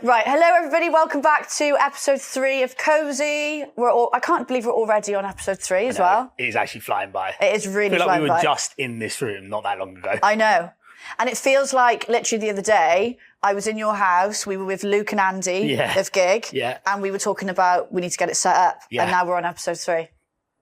Right, hello everybody, welcome back to episode 3 of KOSI. I can't believe we're already on episode 3 as well. It is actually flying by. It is really I feel like flying we were by. just in this room not that long ago. I know. And it feels like literally the other day, I was in your house, we were with Luke and Andy of Gig, and we were talking about we need to get it set up. And now we're on episode 3.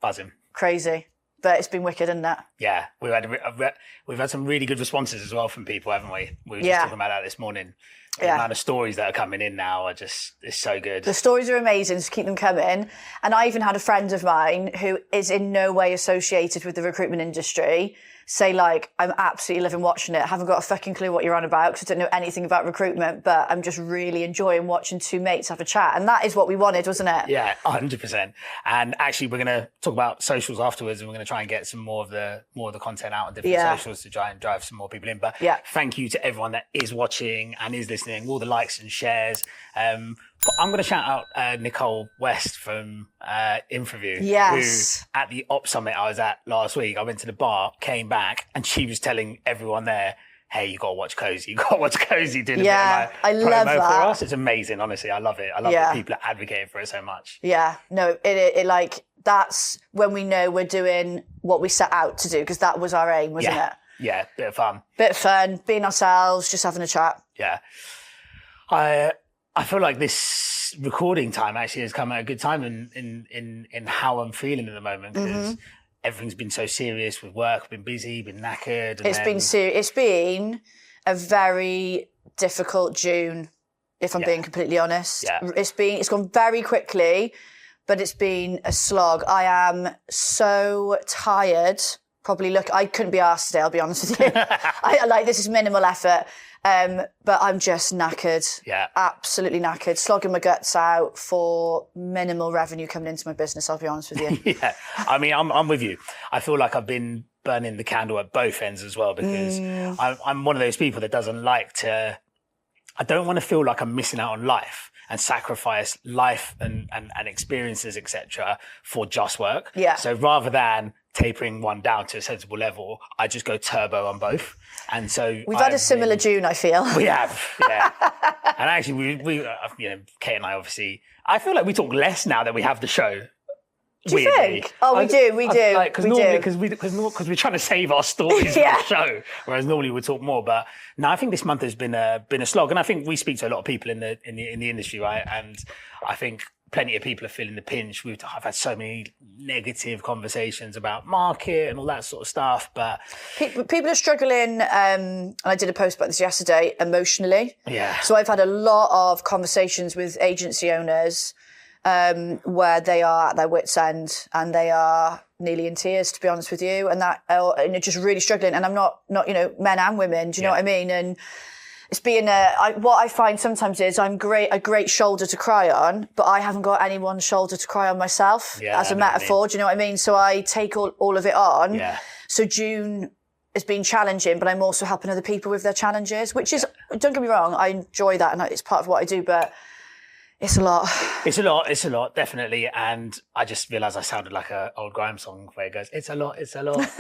Buzzing. Crazy. But it's been wicked, isn't it? Yeah, we've had some really good responses as well from people, haven't we? We were just talking about that this morning. The amount of stories that are coming in now are just, it's so good. The stories are amazing, so keep them coming. And I even had a friend of mine who is in no way associated with the recruitment industry say like, I'm absolutely loving watching it. I haven't got a fucking clue what you're on about because I don't know anything about recruitment, but I'm just really enjoying watching two mates have a chat. And that is what we wanted, wasn't it? Yeah, 100%. And actually we're going to talk about socials afterwards, and we're going to try and get some more of the content out on different socials to try and drive some more people in. But thank you to everyone that is watching and is listening, all the likes and shares. But I'm going to shout out Nicole West from Hinterview, who at the Ops Summit I was at last week, I went to the bar, came back, and she was telling everyone there, hey, you got to watch KOSI. You got to watch KOSI. Did a bit of I promo love that. for us. It's amazing, honestly. I love it. I love that people are advocating for it so much. Yeah, no, it like, that's when we know we're doing what we set out to do, because that was our aim, wasn't it? Yeah, bit of fun. Bit of fun, being ourselves, just having a chat. Yeah. I feel like this recording time actually has come at a good time in how I'm feeling at the moment, because everything's been so serious with work, been busy, been knackered. It's been a very difficult June, if I'm being completely honest. Yeah. It's gone very quickly, but it's been a slog. I am so tired. I couldn't be arsed today, I'll be honest with you. This is minimal effort. But I'm just knackered. Yeah. Absolutely knackered. Slogging my guts out for minimal revenue coming into my business, I'll be honest with you. Yeah. I mean, I'm with you. I feel like I've been burning the candle at both ends as well, because I'm one of those people that doesn't like to, I don't want to feel like I'm missing out on life and sacrifice life and experiences, etc., for just work. Yeah. So rather than tapering one down to a sensible level, I just go turbo on both. And so we've had a similar June, I feel. We have, yeah. And actually, we Kate and I obviously, I feel like we talk less now that we have the show. Do you think? Oh, we do. Because we're trying to save our stories for the show, whereas normally we talk more. But no, I think this month has been a slog, and I think we speak to a lot of people in the industry, right? And I think plenty of people are feeling the pinch. I've had so many negative conversations about market and all that sort of stuff, but people are struggling. And I did a post about this yesterday, emotionally. Yeah. So I've had a lot of conversations with agency owners where they are at their wits' end and they are nearly in tears, to be honest with you, and they're just really struggling. And I'm not men and women. Do you know what I mean? And it's being what I find sometimes is I'm a great shoulder to cry on, but I haven't got anyone's shoulder to cry on myself as a metaphor. Do you know what I mean? So I take all of it on. Yeah. So June has been challenging, but I'm also helping other people with their challenges, which is, don't get me wrong, I enjoy that and it's part of what I do, but it's a lot. It's a lot, definitely. And I just realised I sounded like an old grime song where it goes, it's a lot.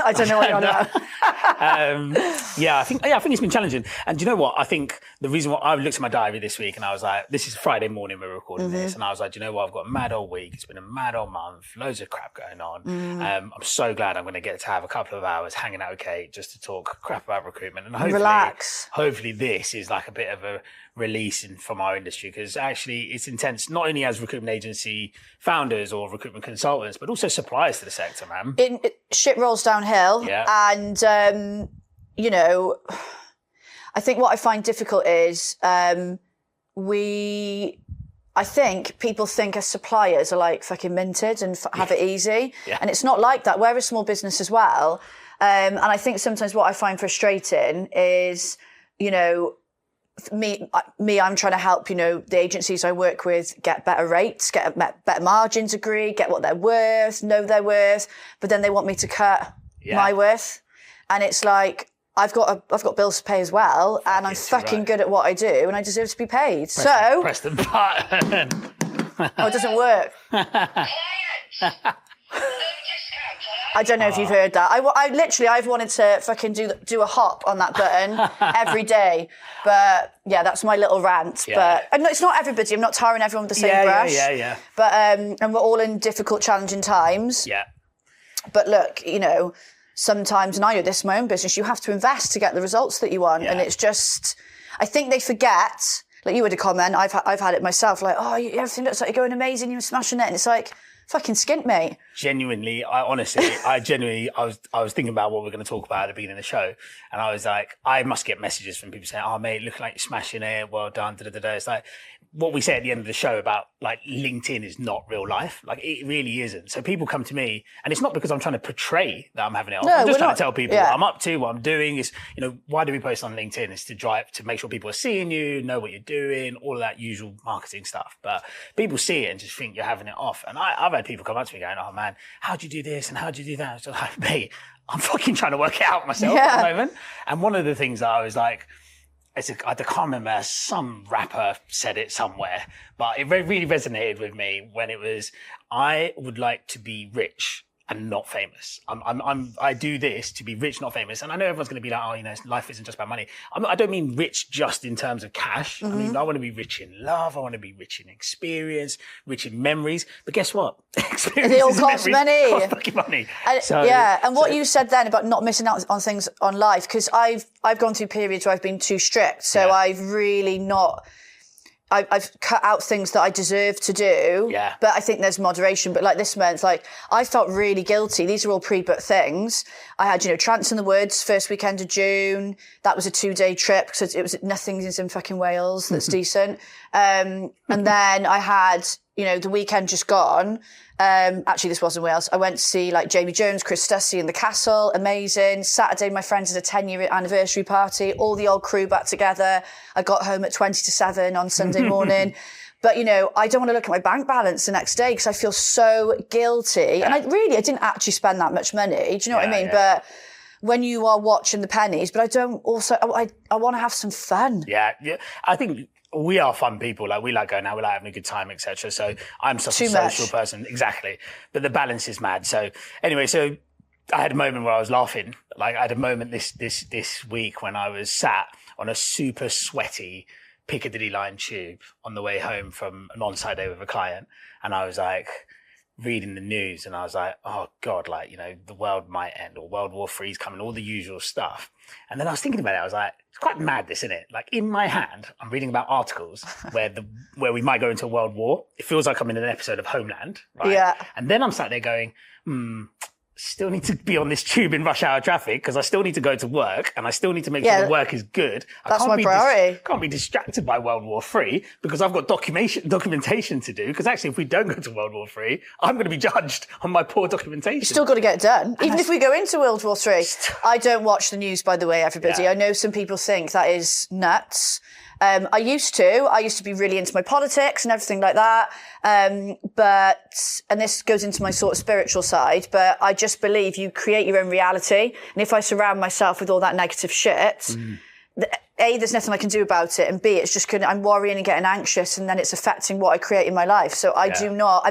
I don't know what you're on about. I think it's been challenging. And do you know what? I think the reason why I looked at my diary this week and I was like, this is Friday morning we're recording this. And I was like, do you know what? I've got a mad old week. It's been a mad old month. Loads of crap going on. I'm so glad I'm going to get to have a couple of hours hanging out with Kate just to talk crap about recruitment. And hopefully this is like a bit of a release from our industry, because actually it's intense, not only as recruitment agency founders or recruitment consultants, but also suppliers to the sector, man. Shit rolls downhill. Yeah. And, I think what I find difficult is I think people think as suppliers are like fucking minted and have it easy. Yeah. And it's not like that. We're a small business as well. And I think sometimes what I find frustrating is, me, I'm trying to help, the agencies I work with get better rates, get better margins, get what they're worth, know their worth, but then they want me to cut my worth. And it's like, I've got bills to pay as well, and I'm fucking good at what I do, and I deserve to be paid. Press the button. Oh, it doesn't work. I don't know if you've heard that. I've wanted to fucking do a hop on that button every day. But yeah, that's my little rant. Yeah. But and it's not everybody. I'm not tarring everyone with the same brush. Yeah. But and we're all in difficult, challenging times. Yeah. But look, sometimes, and I do this in my own business, you have to invest to get the results that you want. Yeah. And it's just, I think they forget, like you had a comment, I've had it myself, like, oh, everything looks like you're going amazing, you're smashing it. And it's like, fucking skint, mate. Genuinely, I was thinking about what we're going to talk about at the beginning of the show. And I was like, I must get messages from people saying, oh, mate, looking like you're smashing it. Well done. It's like what we say at the end of the show about like LinkedIn is not real life. Like it really isn't. So people come to me and it's not because I'm trying to portray that I'm having it off. I'm just trying to tell people what I'm up to, what I'm doing is, why do we post on LinkedIn? It's to make sure people are seeing you, know what you're doing, all of that usual marketing stuff. But people see it and just think you're having it off. And I've had people come up to me going, oh man, how'd you do this? And how'd you do that? So like, mate, I'm fucking trying to work it out myself at the moment. And one of the things that I was like, I can't remember, some rapper said it somewhere, but it really resonated with me when it was, I would like to be rich and not famous. I do this to be rich, not famous. And I know everyone's going to be like, oh, life isn't just about money. I don't mean rich just in terms of cash. Mm-hmm. I mean, I want to be rich in love. I want to be rich in experience, rich in memories. But guess what? They all cost money. Cost fucking money. And what you said then about not missing out on things on life, because I've gone through periods where I've been too strict. So I've really not... I've cut out things that I deserve to do, but I think there's moderation. But like this month, like I felt really guilty. These are all pre-booked things. I had, Trance in the Woods, first weekend of June. That was a 2-day trip because it was nothing's in fucking Wales that's decent. And then I had, the weekend just gone. Actually, this wasn't Wales. I went to see like Jamie Jones, Chris Stussy in the Castle. Amazing. Saturday, my friends had a 10-year anniversary party. All the old crew back together. I got home at 20 to 7 on Sunday morning. But, I don't want to look at my bank balance the next day because I feel so guilty. Yeah. And I didn't actually spend that much money. Do you know what I mean? Yeah. But when you are watching the pennies, but I want to have some fun. Yeah. I think we are fun people. Like we like going out, we like having a good time, etc. So I'm such a social person. Exactly. But the balance is mad. So anyway, I had a moment where I was laughing. Like I had a moment this week when I was sat on a super sweaty Piccadilly line tube on the way home from an on-site day with a client. And I was like reading the news and I was like, oh God, like, the world might end or World War III is coming, all the usual stuff. And then I was thinking about it. I was like, it's quite mad, this, isn't it? Like in my hand, I'm reading about articles where we might go into a world war. It feels like I'm in an episode of Homeland, right? Yeah. And then I'm sat there going, still need to be on this tube in rush hour traffic because I still need to go to work and I still need to make sure the work is good. That's my priority. Can't be distracted by World War III because I've got documentation to do. Because actually, if we don't go to World War III, I'm going to be judged on my poor documentation. You still got to get it done. Even if we go into World War III. I don't watch the news, by the way, everybody. Yeah. I know some people think that is nuts. I used to be really into my politics and everything like that. And this goes into my sort of spiritual side, but I just believe you create your own reality. And if I surround myself with all that negative shit, A, there's nothing I can do about it. And B, it's just I'm worrying and getting anxious and then it's affecting what I create in my life. So I do not,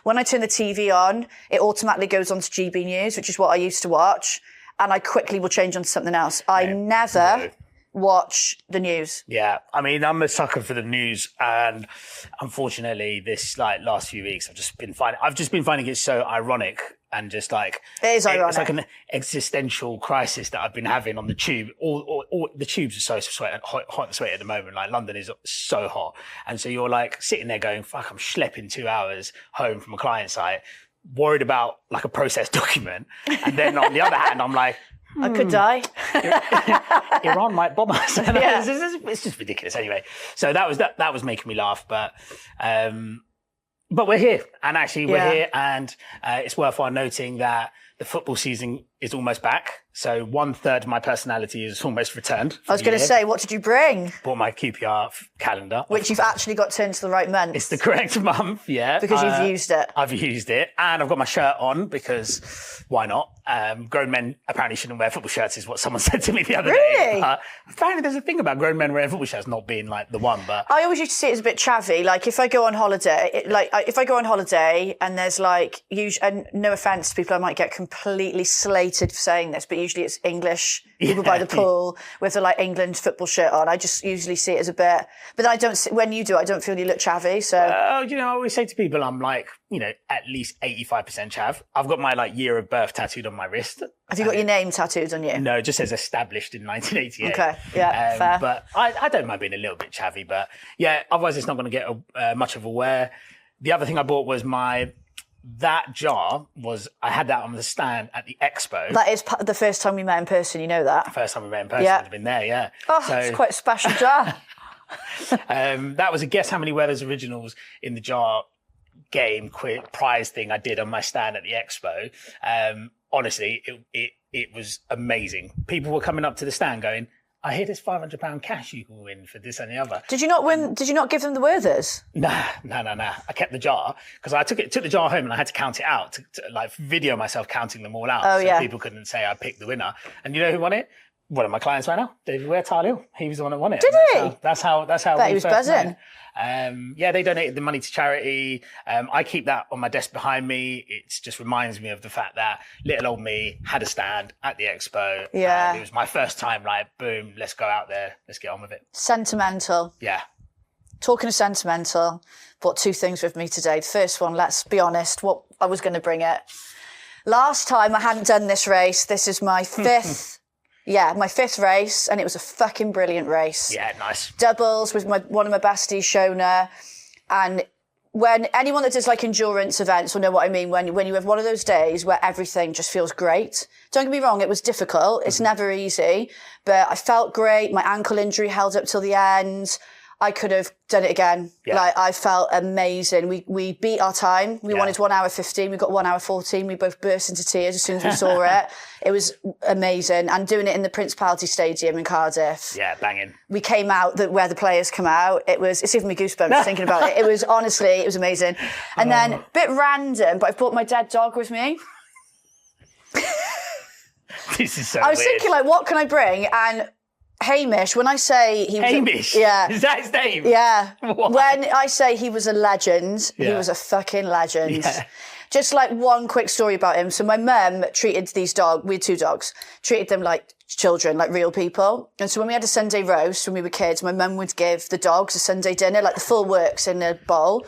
when I turn the TV on, it automatically goes on to GB News, which is what I used to watch. And I quickly will change on to something else. I never watch the news. Yeah. I'm a sucker for the news. And unfortunately, this last few weeks, I've just been finding it so ironic and just like... It is ironic. It's like an existential crisis that I've been having on the tube. All the tubes are so hot and sweaty at the moment. Like London is so hot. And so you're like sitting there going, fuck, I'm schlepping 2 hours home from a client site, worried about like a process document. And then on the other hand, I'm like, I could die. Iran might bomb us. It's just ridiculous. Anyway, so that was making me laugh. But we're here, and actually we're here, and it's worthwhile noting that the football season is almost back. So 1/3 of my personality is almost returned. I was going to say, what did you bring? Bought my QPR calendar. Which you've actually got turned to the right month. It's the correct month, yeah. Because you've used it. I've used it. And I've got my shirt on because why not? Grown men apparently shouldn't wear football shirts is what someone said to me the other day. Apparently there's a thing about grown men wearing football shirts not being like the one, but... I always used to see it as a bit chavvy. Like if I go on holiday, and there's like, and no offence to people I might get completely slated for saying this, but usually it's English people by the pool with the like England football shirt on. I just usually see it as a bit, but I don't. When you do, I don't feel you look chavvy. So, I always say to people, I'm like, at least 85% chav. I've got my like year of birth tattooed on my wrist. Have you got your name tattooed on you? No, it just says established in 1988. Okay, yeah, fair. But I don't mind being a little bit chavvy, but yeah, otherwise it's not going to get much of a wear. The other thing I bought was that jar I had that on the stand at the expo. That is the first time we met in person, you know that? First time we met in person, I've been there, yeah. Oh, so, it's quite a special jar. That was a guess how many Weathers originals in the jar game prize thing I did on my stand at the expo. Honestly, it was amazing. People were coming up to the stand going, I hear there's £500 cash you can win for this and the other. Did you not win? Did you not give them the Werthers? Nah. I kept the jar because I took the jar home and I had to count it out to like video myself counting them all out. So people couldn't say I picked the winner. And you know who won it? One of my clients right now, David Ware-Tarleal. He was the one that won it. Did he? That's how Bet he was buzzing. They donated the money to charity. I keep that on my desk behind me. It just reminds me of the fact that little old me had a stand at the expo. Yeah. It was my first time, like, boom, let's go out there. Let's get on with it. Sentimental. Yeah. Talking of sentimental, brought two things with me today. The first one, let's be honest, what I was going to bring it. Last time I hadn't done this race. This is my fifth. Yeah, my fifth race, and it was a fucking brilliant race. Yeah, nice. Doubles with one of my besties, Shona. And when anyone that does like endurance events will know what I mean, when you have one of those days where everything just feels great. Don't get me wrong, it was difficult. It's never easy, but I felt great. My ankle injury held up till the end. I could have done it again. Yeah. Like, I felt amazing. We beat our time. We wanted 1 hour 15. We got 1 hour 14. We both burst into tears as soon as we saw it. It was amazing. And doing it in the Principality Stadium in Cardiff. Yeah, banging. We came out where the players come out. It's giving me goosebumps thinking about it. It was amazing. And then, a bit random, but I've brought my dead dog with me. This is so I was weird. thinking, like, what can I bring? And Hamish, when I say he was... Hamish? Yeah. Is that his name? Yeah. What? When I say he was a legend, he was a fucking legend. Yeah. Just like one quick story about him. So my mum treated these dogs, we had two dogs, treated them like children, like real people. And so when we had a Sunday roast when we were kids, my mum would give the dogs a Sunday dinner, like the full works in a bowl.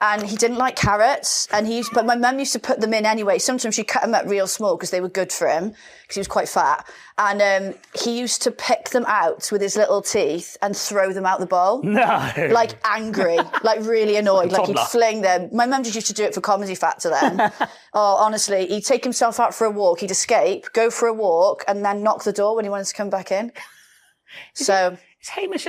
And he didn't like carrots, but my mum used to put them in anyway. Sometimes she'd cut them up real small because they were good for him, because he was quite fat. And he used to pick them out with his little teeth and throw them out the bowl. No. Like angry, like really annoyed. Like he'd fling them. My mum just used to do it for comedy factor then. Oh, honestly, he'd take himself out for a walk, he'd escape, go for a walk, and then knock the door when he wanted to come back in. Is Hamish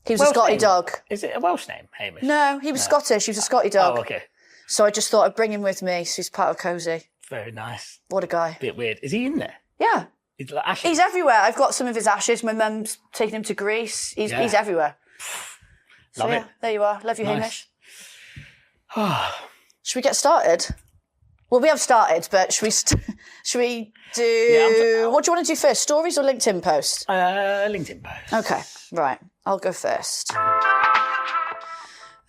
he was Welsh a Scotty name? dog. Is it a Welsh name, Hamish? No, he was Scottish. He was a Scotty dog. Oh, okay. So I just thought I'd bring him with me. So he's part of KOSI. Very nice. What a guy. Bit weird. Is he in there? Yeah. He's like ashes. He's everywhere. I've got some of his ashes. My mum's taken him to Greece. He's everywhere. Love it. There you are. Love you, nice. Hamish. Should we get started? Well, we have started, but should we do... Yeah, what do you want to do first? Stories or LinkedIn post? LinkedIn post. Okay, right. I'll go first.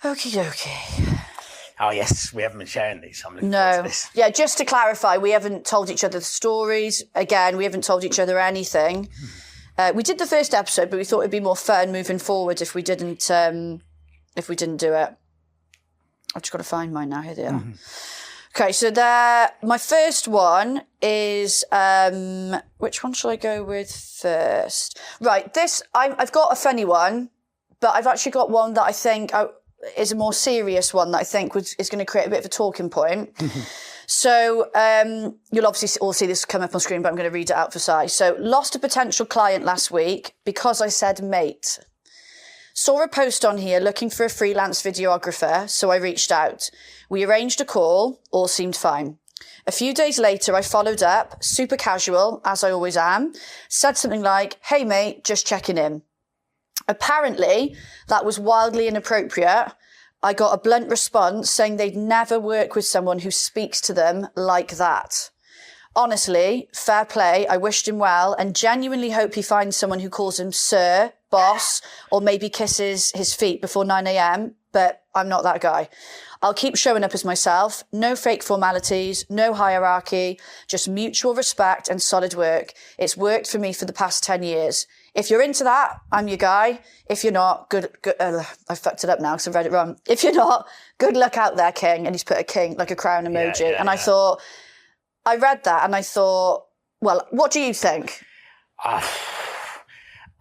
Okie dokie. Oh, yes. We haven't been sharing these. I'm looking forward to this. Yeah, just to clarify, we haven't told each other the stories. Again, we haven't told each other anything. We did the first episode, but we thought it'd be more fun moving forward if we didn't do it. I've just got to find mine now. Here they are. Mm-hmm. Okay, so my first one is, which one shall I go with first? Right, I've got a funny one, but I've actually got one that I think is a more serious one that I think is going to create a bit of a talking point. So you'll obviously all see this come up on screen, but I'm going to read it out for size. So, lost a potential client last week because I said mate. Saw a post on here looking for a freelance videographer, so I reached out. We arranged a call, all seemed fine. A few days later, I followed up, super casual, as I always am, said something like, hey mate, just checking in. Apparently, that was wildly inappropriate. I got a blunt response saying they'd never work with someone who speaks to them like that. Honestly, fair play, I wished him well and genuinely hope he finds someone who calls him sir, boss, or maybe kisses his feet before 9 a.m, but I'm not that guy. I'll keep showing up as myself. No fake formalities, no hierarchy, just mutual respect and solid work. It's worked for me for the past 10 years. If you're into that, I'm your guy. If you're not, I fucked it up now because I read it wrong. If you're not, good luck out there, king. And he's put a king, like a crown emoji. I thought, I read that and I thought, well, what do you think?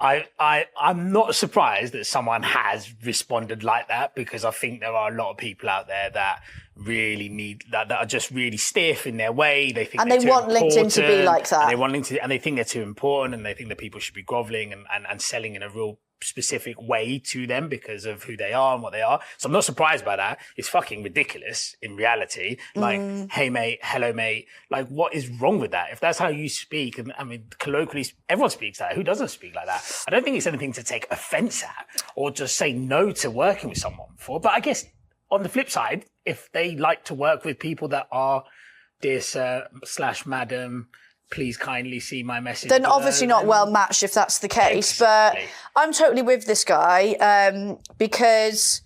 I'm not surprised that someone has responded like that, because I think there are a lot of people out there that really need that are just really stiff in their way. They think, and they want LinkedIn to be like that. And they want LinkedIn, and they think they're too important, and they think that people should be groveling and selling in a real specific way to them because of who they are and what they are. So I'm not surprised by that. It's fucking ridiculous in reality. Like, hey mate, hello mate. Like, what is wrong with that? If that's how you speak, and I mean, colloquially, everyone speaks that. Who doesn't speak like that? I don't think it's anything to take offense at or just say no to working with someone for. But I guess on the flip side, if they like to work with people that are dear sir / madam, please kindly see my message. Then obviously not well matched if that's the case. Exactly. But I'm totally with this guy because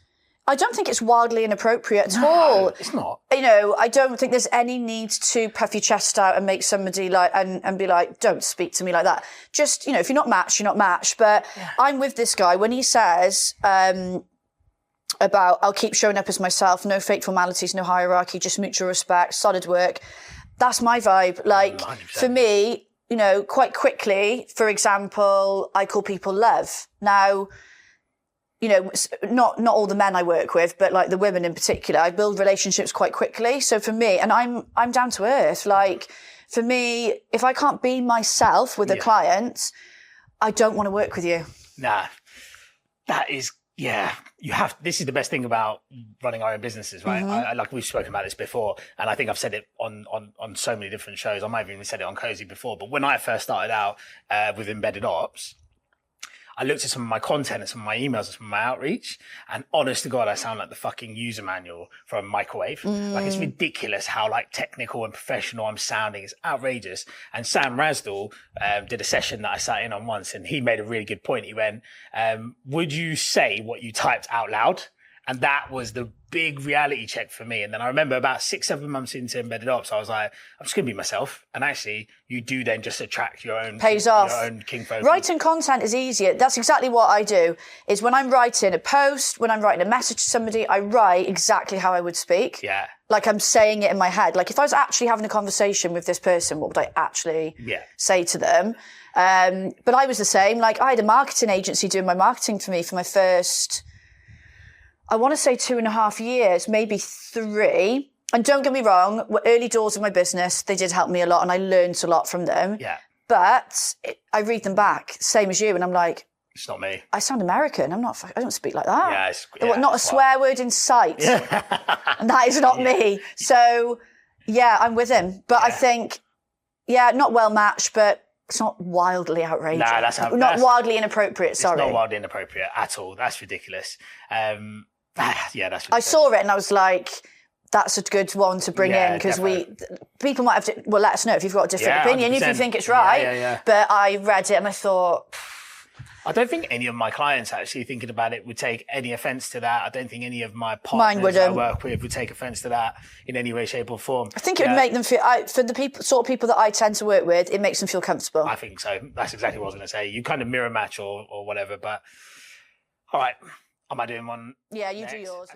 I don't think it's wildly inappropriate at all. It's not. You know, I don't think there's any need to puff your chest out and make somebody like and be like, don't speak to me like that. Just, you know, if you're not matched, you're not matched. But I'm with this guy when he says about I'll keep showing up as myself, no fake formalities, no hierarchy, just mutual respect, solid work. That's my vibe. Like, 100%. For me, you know, quite quickly, for example, I call people love. Now, you know, not all the men I work with, but like the women in particular, I build relationships quite quickly. So for me, and I'm down to earth. Like, for me, if I can't be myself with a client, I don't want to work with you. Nah, that is, you have, this is the best thing about running our own businesses, right? Like we've spoken about this before, and I think I've said it on so many different shows. I might have even said it on KOSI before, but when I first started out with embedded ops, I looked at some of my content and some of my emails and some of my outreach, and honest to God, I sound like the fucking user manual from Microwave. Like, it's ridiculous how like technical and professional I'm sounding. It's outrageous. And Sam Rasdall did a session that I sat in on once, and he made a really good point. He went, would you say what you typed out loud? And that was the big reality check for me. And then I remember about 6-7 months into embedded ops, I was like, I'm just going to be myself. And actually, you do then just attract your own off. Your own king folk. Writing content is easier. That's exactly what I do. Is when I'm writing a post, when I'm writing a message to somebody, I write exactly how I would speak. Yeah. Like I'm saying it in my head. Like if I was actually having a conversation with this person, what would I actually say to them? But I was the same. Like I had a marketing agency doing my marketing for me for my first, I want to say 2.5 years, maybe 3. And don't get me wrong, early doors of my business, they did help me a lot and I learned a lot from them. Yeah. But I read them back, same as you, and I'm like, it's not me. I sound American. I don't speak like that. Yeah, not a swear word in sight. And that is not me. So, I'm with him. But I think, not well matched, but it's not wildly outrageous. Nah, that's not wildly inappropriate, sorry. It's not wildly inappropriate at all. That's ridiculous. That's ridiculous. I saw it and I was like, that's a good one to bring in because people might have to, let us know if you've got a different opinion, 100%. If you think it's right. But I read it and I thought... I don't think any of my clients actually thinking about it would take any offence to that. I don't think any of my partners I work with would take offence to that in any way, shape or form. I think it would make them feel, for the sort of people that I tend to work with, it makes them feel comfortable. I think so. That's exactly what I was going to say. You kind of mirror match or whatever, but all right. Am I doing one? Yeah, you do yours.